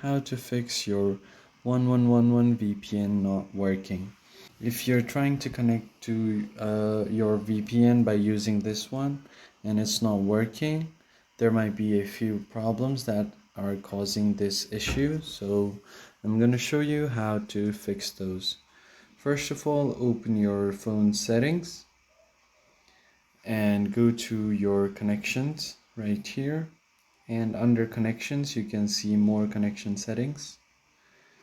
How to fix your 1111 VPN not working. If you're trying to connect to your VPN by using this one and it's not working, there might be a few problems that are causing this issue. So I'm going to show you how to fix those. First of all, open your phone settings and go to your connections right here. And under connections, you can see more connection settings.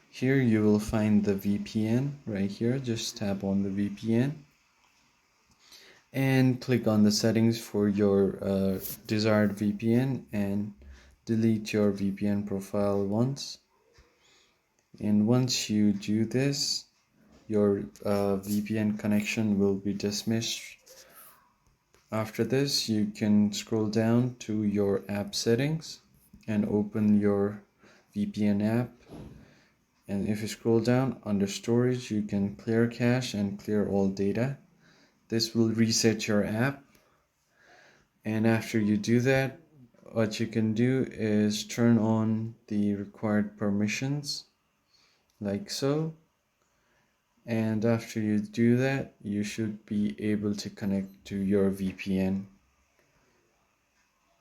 Here you will find the VPN right here. Just tap on the VPN and click on the settings for your desired VPN and delete your VPN profile once. And once you do this, your VPN connection will be dismissed. After this, you can scroll down to your app settings and open your VPN app. And if you scroll down under storage, you can clear cache and clear all data. This will reset your app. And after you do that, what you can do is turn on the required permissions like so. And after you do that, you should be able to connect to your VPN.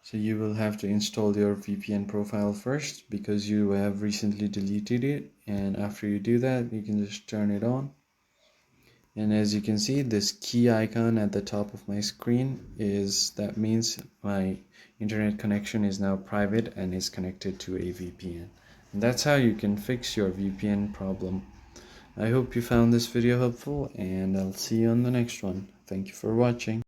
So you will have to install your VPN profile first because you have recently deleted it. And after you do that, you can just turn it on. And as you can see, this key icon at the top of my screen that means my internet connection is now private and is connected to a VPN. And that's how you can fix your VPN problem. I hope you found this video helpful, and I'll see you on the next one. Thank you for watching.